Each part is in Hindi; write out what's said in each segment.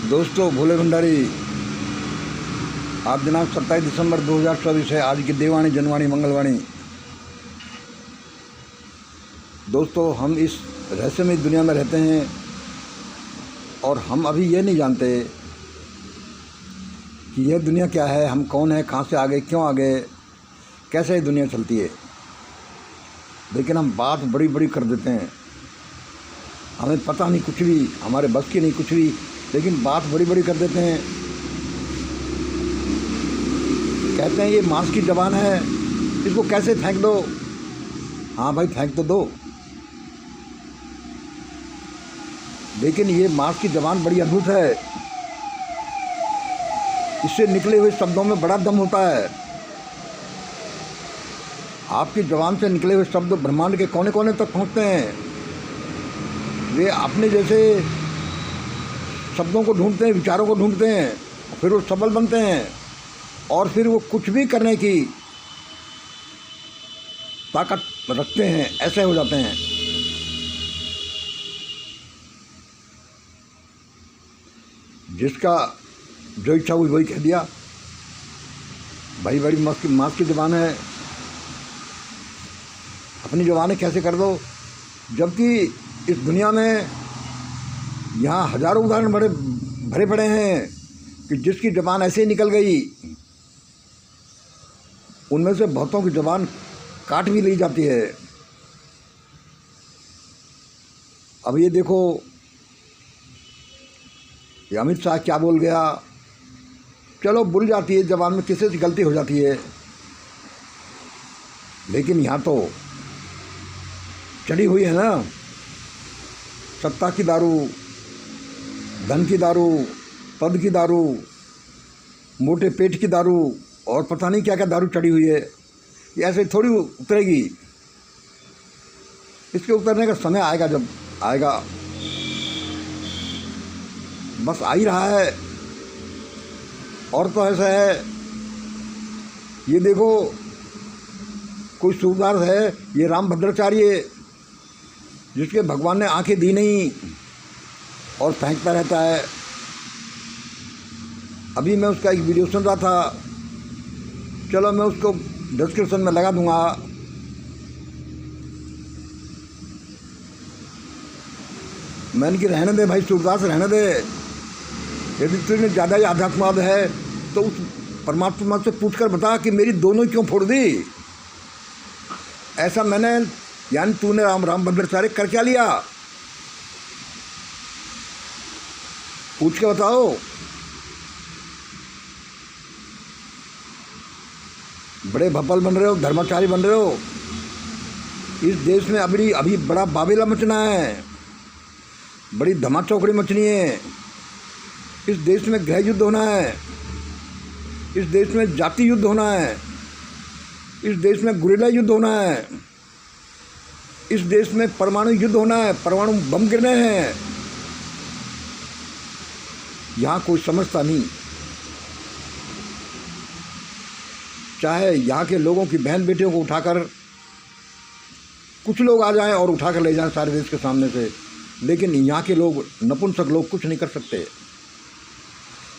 दोस्तों, भोले भंडारी। आज दिनांक 27 दिसंबर 2024 है। आज की देवाणी, जनवाणी, मंगलवाणी। दोस्तों, हम इस रहस्यमय दुनिया में रहते हैं और हम अभी ये नहीं जानते कि यह दुनिया क्या है, हम कौन है, कहाँ से आ गए, क्यों आ गए, कैसे ये दुनिया चलती है। लेकिन हम बात बड़ी बड़ी कर देते हैं। हमें पता नहीं कुछ भी, हमारे बस की नहीं कुछ भी, लेकिन बात बड़ी बड़ी कर देते हैं। कहते हैं ये मांस की ज़बान है, इसको कैसे फेंक दो। हाँ भाई, फेंक तो दो, लेकिन ये मांस की ज़बान बड़ी अद्भुत है। इससे निकले हुए शब्दों में बड़ा दम होता है। आपकी ज़बान से निकले हुए शब्द ब्रह्मांड के कोने कोने तक पहुँचते हैं। वे अपने जैसे शब्दों को ढूंढते हैं, विचारों को ढूंढते हैं, फिर वो सबल बनते हैं और फिर वो कुछ भी करने की ताकत रखते हैं, ऐसे हो जाते हैं। जिसका जो इच्छा हुई वही कह दिया। भाई बड़ी मांस की ज़बान है, अपनी ज़बानें कैसे कर दो, जबकि इस दुनिया में यहाँ हजारों उदाहरण भरे पड़े हैं कि जिसकी ज़बान ऐसे ही निकल गई। उनमें से बहुतों की ज़बान काट भी ली जाती है। अब ये देखो, ये अमित शाह क्या बोल गया, चलो भूल जाती है, ज़बान में किसी से गलती हो जाती है। लेकिन यहाँ तो चढ़ी हुई है ना, सत्ता की दारू, धन की दारू, पद की दारू, मोटे पेट की दारू और पता नहीं क्या क्या दारू चढ़ी हुई है। ये ऐसे थोड़ी उतरेगी। इसके उतरने का समय आएगा, जब आएगा, बस आ ही रहा है। और तो ऐसा है, ये देखो, कोई सूरदास है, ये रामभद्राचार्य, जिसके भगवान ने आंखें दी नहीं और फेंकता रहता है। अभी मैं उसका एक वीडियो सुन रहा था, चलो मैं उसको डिस्क्रिप्शन में लगा दूंगा। मैंने कि रहने दे भाई सूरदास, रहने दे। यदि तुझे ज़्यादा ही आध्यात्मवाद है तो उस परमात्मा से पूछकर बता कि मेरी दोनों क्यों फोड़ दी। ऐसा मैंने, यानी तूने रामभद्राचार्य कर क्या लिया, पूछ के बताओ। बड़े भपल बन रहे हो, धर्माचारी बन रहे हो। इस देश में अभी बड़ा बाबेला मचना है, बड़ी धमाचौकड़ी मचनी है। इस देश में गृह युद्ध होना है, इस देश में जाति युद्ध होना है, इस देश में गुरिल्ला युद्ध होना है, इस देश में परमाणु युद्ध होना है, परमाणु बम गिरने हैं। यहाँ कोई समझता नहीं। चाहे यहाँ के लोगों की बहन बेटियों को उठाकर कुछ लोग आ जाएं और उठाकर ले जाएं सारे देश के सामने से, लेकिन यहाँ के लोग, नपुंसक लोग, कुछ नहीं कर सकते।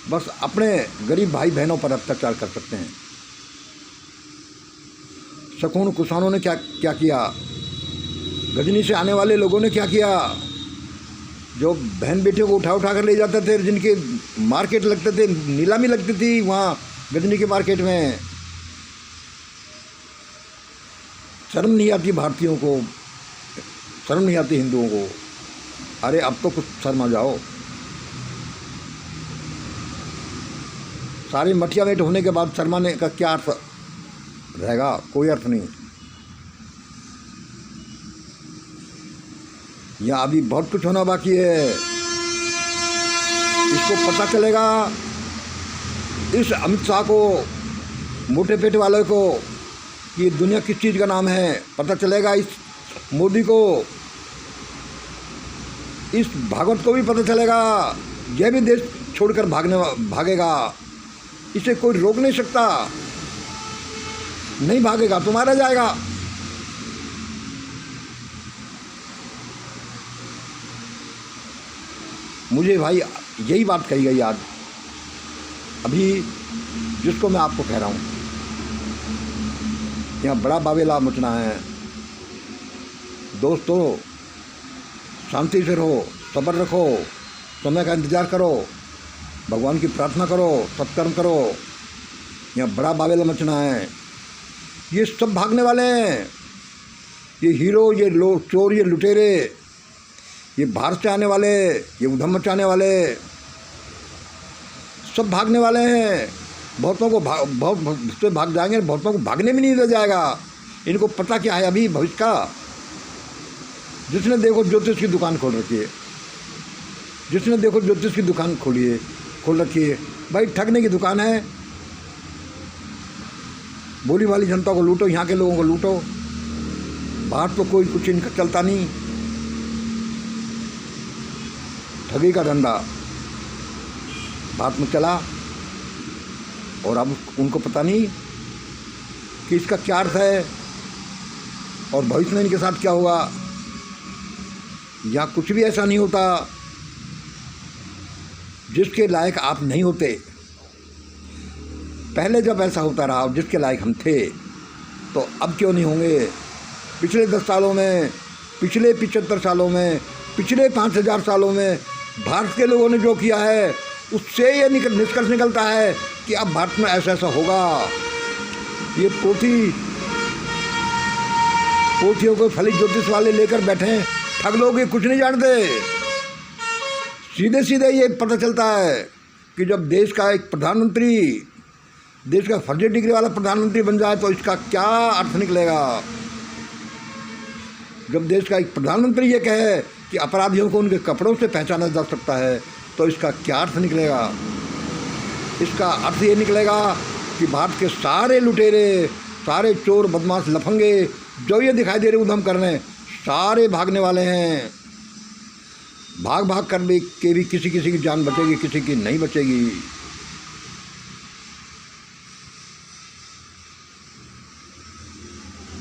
बस अपने गरीब भाई बहनों पर अत्याचार कर सकते हैं। शकुन कुषाणों ने क्या किया, गजनी से आने वाले लोगों ने क्या किया, जो बहन बेटियों को उठा कर ले जाते थे, जिनके मार्केट लगते थे, नीलामी लगती थी वहाँ गजनी के मार्केट में। शर्म नहीं आती भारतीयों को, शर्म नहीं आती हिंदुओं को। अरे अब तो कुछ शर्म आ जाओ। सारी मटिया वेट होने के बाद शर्माने का क्या अर्थ रहेगा, कोई अर्थ नहीं। यहाँ अभी बहुत कुछ होना बाकी है। इसको पता चलेगा, इस अमित शाह को, मोटे पेट वाले को, कि दुनिया किस चीज़ का नाम है, पता चलेगा। इस मोदी को, इस भागवत को भी पता चलेगा। यह भी देश छोड़कर भागेगा। इसे कोई रोक नहीं सकता। नहीं भागेगा तो मारा जाएगा। मुझे भाई यही बात कही गई आज, अभी जिसको मैं आपको कह रहा हूँ। यहाँ बड़ा बावेला मचना है। दोस्तों, शांति से रहो, सब्र रखो, समय का इंतज़ार करो, भगवान की प्रार्थना करो, सत्कर्म करो। यहाँ बड़ा बावेला मचना है। ये सब भागने वाले हैं, ये हीरो, ये चोर, ये लुटेरे, ये भारत से आने वाले, ये उधम मचाने वाले, सब भागने वाले हैं। बहुतों को बहुत से भाग जाएंगे, बहुतों को भागने में नहीं दे जाएगा। इनको पता क्या है अभी भविष्य का। जिसने देखो ज्योतिष की दुकान खोल रखी है, जिसने देखो ज्योतिष की दुकान खोल रखी है, भाई ठगने की दुकान है। बोली वाली जनता को लूटो, यहाँ के लोगों को लूटो। बाहर तो कोई कुछ इनका चलता नहीं, ठगी का धंधा भारत में चला। और अब उनको पता नहीं कि इसका क्या अर्थ है और भविष्य में इनके साथ क्या होगा। यहाँ कुछ भी ऐसा नहीं होता जिसके लायक आप नहीं होते। पहले जब ऐसा होता रहा और जिसके लायक हम थे, तो अब क्यों नहीं होंगे। पिछले 10 सालों में, पिछले 75 सालों में, पिछले 5000 सालों में भारत के लोगों ने जो किया है, उससे ये निष्कर्ष निकलता है कि अब भारत में ऐसा ऐसा होगा। ये पोथियों को फलित ज्योतिष वाले लेकर बैठे हैं, ठग लोग ये कुछ नहीं जानते। सीधे सीधे ये पता चलता है कि जब देश का एक प्रधानमंत्री, देश का फर्जी डिग्री वाला प्रधानमंत्री बन जाए तो इसका क्या अर्थ निकलेगा। जब देश का एक प्रधानमंत्री ये कहे कि अपराधियों को उनके कपड़ों से पहचाना जा सकता है, तो इसका क्या अर्थ निकलेगा। इसका अर्थ ये निकलेगा कि भारत के सारे लुटेरे, सारे चोर, बदमाश, लफंगे जो ये दिखाई दे रहे उधम करने, सारे भागने वाले हैं। भाग कर भी किसी की जान बचेगी, किसी की नहीं बचेगी।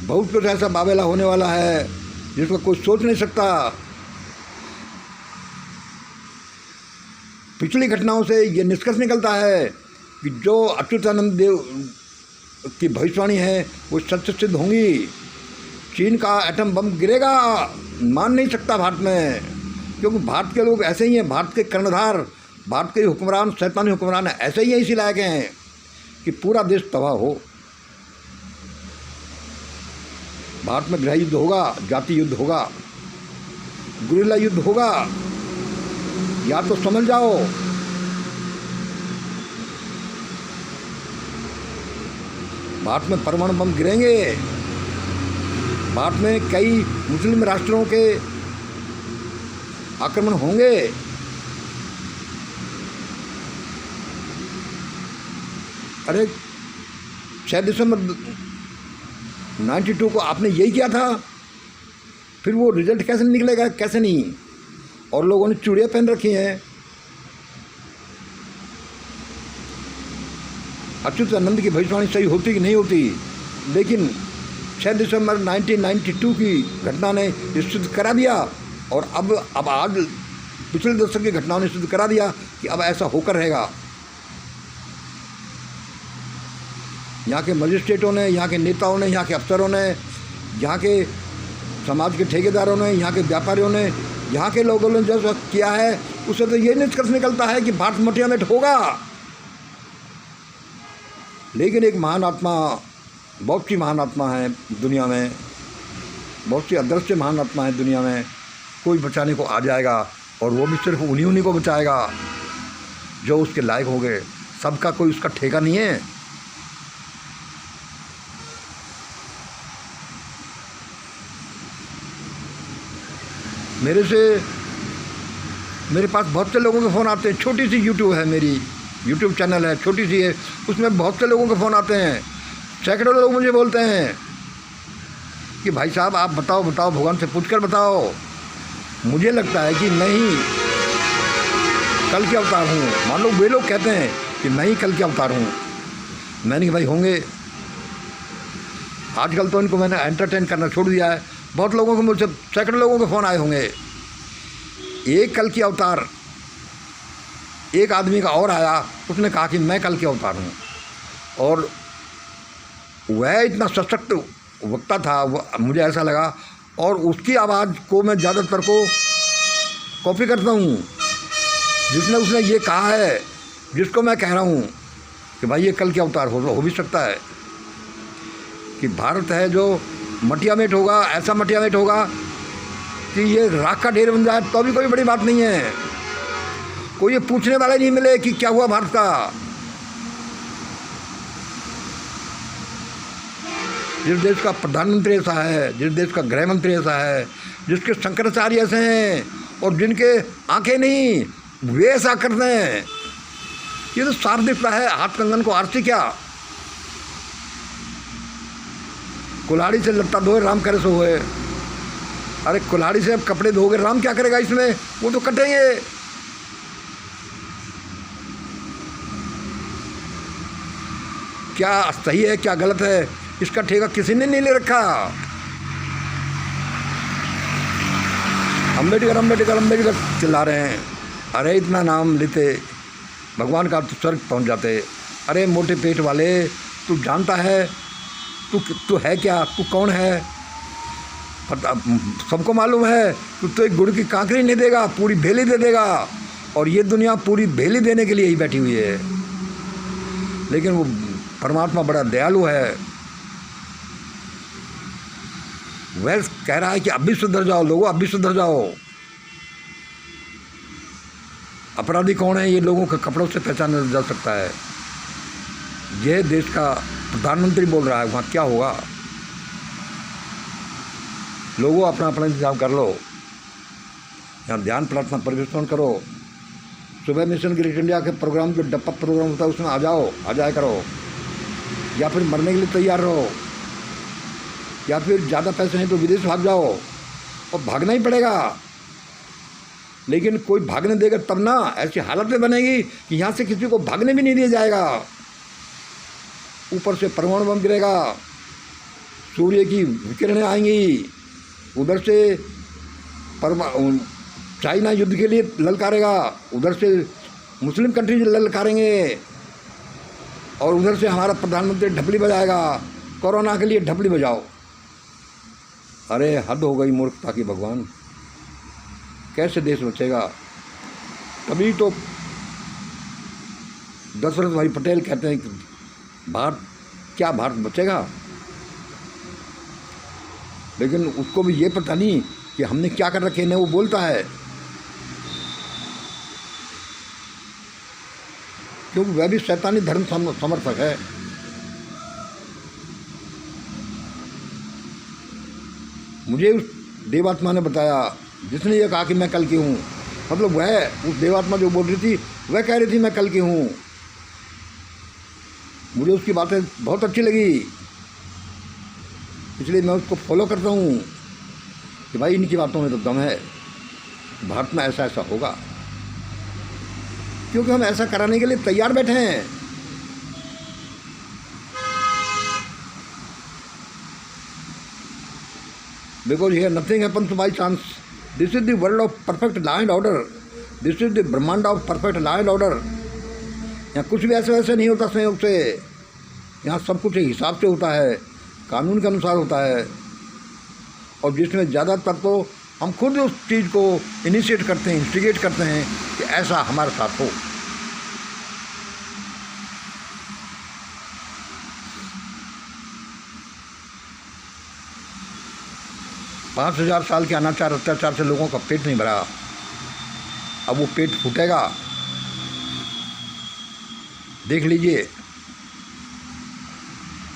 बहुत कुछ ऐसा बावेला होने वाला है जिसको कोई सोच नहीं सकता। पिछली घटनाओं से ये निष्कर्ष निकलता है कि जो अच्युतानंद देव की भविष्यवाणी है वो सच सिद्ध होंगी। चीन का एटम बम गिरेगा, मान नहीं सकता भारत में, क्योंकि भारत के लोग ऐसे ही हैं। भारत के कर्णधार, भारत के हुक्मरान, शैतानी हुक्मरान ऐसे ही हैं, इसी लायक हैं कि पूरा देश तबाह हो। भारत में गृह युद्ध होगा, जाति युद्ध होगा, गुरिल्ला युद्ध होगा, या तो समझ जाओ। भारत में परमाणु बम गिरेंगे, भारत में कई मुस्लिम राष्ट्रों के आक्रमण होंगे। अरे 6 दिसंबर 92 को आपने यही किया था, फिर वो रिजल्ट कैसे निकलेगा, कैसे नहीं। और लोगों ने चूड़ियाँ पहन रखी हैं। अच्युतानंद की भविष्यवाणी सही होती कि नहीं होती, लेकिन 6 दिसंबर 1992 की घटना ने सिद्ध करा दिया। और अब आज पिछले दशक की घटनाओं ने सिद्ध करा दिया कि अब ऐसा होकर रहेगा। यहाँ के मजिस्ट्रेटों ने, यहाँ के नेताओं ने, यहाँ के अफसरों ने, यहाँ के समाज के ठेकेदारों ने, यहाँ के व्यापारियों ने, यहाँ के लोगों ने जो किया है, उससे तो ये निष्कर्ष निकलता है कि भारत मटियामेट होगा। लेकिन एक महान आत्मा, बहुत सी महान आत्मा है दुनिया में, बहुत सी अदृश्य महान आत्मा है दुनिया में, कोई बचाने को आ जाएगा। और वो भी सिर्फ उन्हीं को बचाएगा जो उसके लायक हो गए। सबका कोई उसका ठेका नहीं है। मेरे पास बहुत से लोगों के फ़ोन आते हैं। छोटी सी यूट्यूब है, मेरी यूट्यूब चैनल है, छोटी सी है, उसमें बहुत से लोगों के फ़ोन आते हैं। सैकड़ों लोग मुझे बोलते हैं कि भाई साहब आप बताओ भगवान से पूछकर बताओ। मुझे लगता है कि नहीं, कल के अवतार हूँ। मान लो वे लोग कहते हैं कि नहीं कल के अवतार हूँ। मैंने कहा भाई होंगे। आजकल तो इनको मैंने एंटरटेन करना छोड़ दिया है। बहुत लोगों को मुझसे, सैकड़ों लोगों के फ़ोन आए होंगे। एक कल की अवतार एक आदमी का और आया, उसने कहा कि मैं कल के अवतार हूँ, और वह इतना सशक्त वक्ता था, मुझे ऐसा लगा, और उसकी आवाज़ को मैं ज़्यादातर को कॉपी करता हूँ, जिसने उसने ये कहा है, जिसको मैं कह रहा हूँ कि भाई ये कल के अवतार हो भी सकता है, कि भारत है जो मटियामेट होगा, ऐसा मटियामेट होगा कि ये राख का ढेर बन जाए तो भी कोई बड़ी बात नहीं है, कोई ये पूछने वाला नहीं मिले कि क्या हुआ भारत का। जिस देश का प्रधानमंत्री ऐसा है, जिस देश का गृह मंत्री ऐसा है, जिसके शंकराचार्य ऐसे हैं, और जिनके आंखें नहीं वे ऐसा करते हैं, ये तो साफ दिखता है। हाथ कंगन को आरती क्या, कुल्हाड़ी से लत्ता धोए राम करे सो होए। अरे कुल्हाड़ी से अब कपड़े धोगे, राम क्या करेगा इसमें, वो तो कटेंगे। क्या सही है क्या गलत है, इसका ठेका किसी ने नहीं ले रखा। अम्बेडकर अम्बेडकर अम्बेडकर चिल्ला रहे हैं, अरे इतना नाम लेते भगवान का तो स्वर्ग पहुंच जाते। अरे मोटे पेट वाले, तू जानता है तू है क्या, तू कौन है, पता सबको मालूम है। तू तो एक गुड़ की कांकरी नहीं देगा, पूरी भेली दे देगा, और ये दुनिया पूरी भेली देने के लिए ही बैठी हुई है। लेकिन वो परमात्मा बड़ा दयालु है, वह कह रहा है कि अब भी सुधर जाओ लोगों, अब भी सुधर जाओ। अपराधी कौन है, ये लोगों के कपड़ों से पहचाना जा सकता है। यह देश का प्रधानमंत्री बोल रहा है, वहाँ क्या होगा। लोगों अपना अपना इंतजाम कर लो, यहाँ ध्यान प्रार्थना परिवर्तन करो। सुबह मिशन ग्रेट इंडिया के प्रोग्राम, जो डप्पा प्रोग्राम होता है उसमें आ जाया करो, या फिर मरने के लिए तैयार रहो, या फिर ज़्यादा पैसे हैं तो विदेश भाग जाओ, और भागना ही पड़ेगा। लेकिन कोई भागने देगा तब ना, ऐसी हालत में बनेगी कि यहाँ से किसी को भागने भी नहीं दिया जाएगा। ऊपर से परमाणु बम गिरेगा, सूर्य की विकिरणें आएंगी, उधर से चाइना युद्ध के लिए ललकारेगा, उधर से मुस्लिम कंट्री ललकारेंगे, और उधर से हमारा प्रधानमंत्री ढपली बजाएगा, कोरोना के लिए ढपली बजाओ। अरे हद हो गई मूर्खता की भगवान, कैसे देश बचेगा। तभी तो दशरथ भाई पटेल कहते हैं कि भारत बचेगा। लेकिन उसको भी ये पता नहीं कि हमने क्या कर रखे हैं, वो बोलता है, क्योंकि वह भी शैतानी धर्म समर्थक है। मुझे उस देवात्मा ने बताया, जिसने ये कहा कि मैं कल की हूँ, मतलब वह उस देवात्मा जो बोल रही थी वह कह रही थी मैं कल की हूँ। मुझे उसकी बातें बहुत अच्छी लगी, इसलिए मैं उसको फॉलो करता हूँ कि भाई इनकी बातों में तो दम है, भारत में ऐसा ऐसा होगा, क्योंकि हम ऐसा कराने के लिए तैयार बैठे हैं। Because here nothing happens by chance. This is the world of perfect law and order. This is the ब्रह्मांड of perfect law and order. यहाँ कुछ भी ऐसे वैसे नहीं होता संयोग से, यहाँ सब कुछ एक हिसाब से होता है, कानून के अनुसार होता है। और जिसमें ज़्यादातर तो हम खुद उस चीज़ को इनिशिएट करते हैं, इंस्टिगेट करते हैं कि ऐसा हमारे साथ हो। पाँच 5000 साल के अनाचार अत्याचार से लोगों का पेट नहीं भरा, अब वो पेट फूटेगा, देख लीजिए।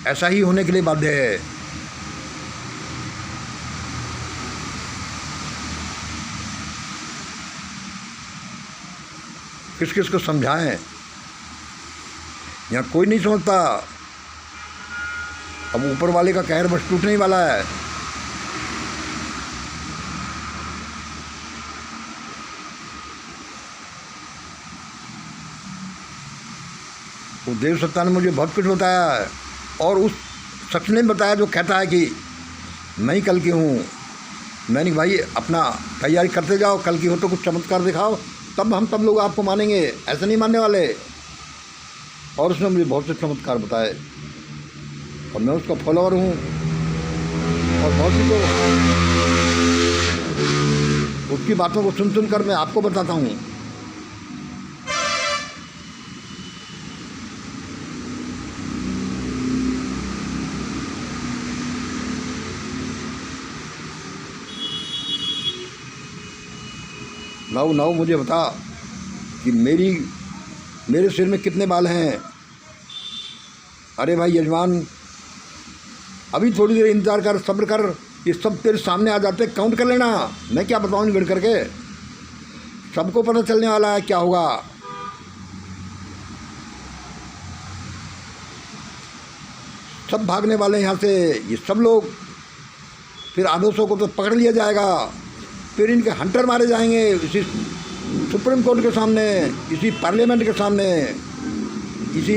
ऐसा ही होने के लिए बाध्य है। किस किस को समझाएं, यहाँ कोई नहीं समझता। अब ऊपर वाले का कहर बस टूटने ही वाला है। वो देव सत्ता ने मुझे बहुत कुछ बताया है, और उस शख्स ने बताया जो कहता है कि मैं ही कल की हूँ। मैंने भाई अपना तैयारी करते जाओ, कल की हो तो कुछ चमत्कार दिखाओ, तब लोग आपको मानेंगे, ऐसे नहीं मानने वाले। और उसने मुझे बहुत से चमत्कार बताए और मैं उसका फॉलोअर हूँ। और बहुत सी तो उसकी बातों को सुन कर मैं आपको बताता हूँ। नाउ मुझे बता कि मेरे सिर में कितने बाल हैं। अरे भाई यजमान, अभी थोड़ी देर इंतज़ार कर, सब्र कर, ये सब तेरे सामने आ जाते, काउंट कर लेना। मैं क्या बताऊँ गिन करके, सबको पता चलने वाला है क्या होगा। सब भागने वाले हैं यहाँ से, ये सब लोग। फिर आदर्शों को तो पकड़ लिया जाएगा, फिर इनके हंटर मारे जाएंगे इसी सुप्रीम कोर्ट के सामने, इसी पार्लियामेंट के सामने, इसी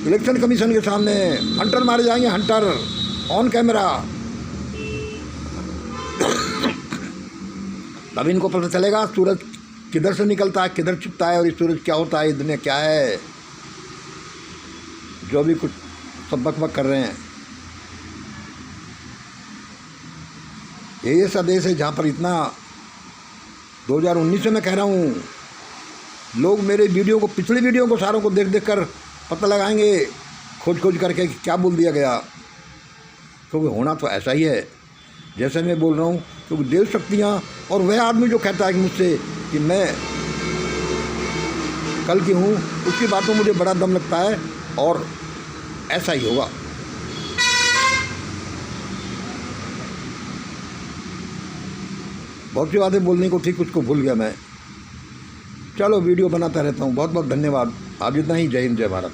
इलेक्शन कमीशन के सामने हंटर मारे जाएंगे, हंटर ऑन कैमरा। तब इनको पता चलेगा सूरज किधर से निकलता है, किधर छिपता है, और ये सूरज क्या होता है, ये दुनिया क्या है। जो भी कुछ सब बकबक कर रहे हैं, ये ऐसा देश है जहाँ पर इतना 2019 से मैं कह रहा हूँ, लोग मेरे वीडियो को, पिछली वीडियो को सारों को देख कर पता लगाएंगे, खोज करके कि क्या बोल दिया गया। क्योंकि होना तो ऐसा ही है जैसे मैं बोल रहा हूँ। क्योंकि देव शक्तियाँ, और वह आदमी जो कहता है कि मुझसे कि मैं कल की हूँ, उसकी बातों मुझे बड़ा दम लगता है, और ऐसा ही होगा। बहुत सी बातें बोलने को थी, कुछ को भूल गया मैं। चलो वीडियो बनाता रहता हूँ। बहुत बहुत धन्यवाद। आज इतना ही। जय हिंद, जय भारत।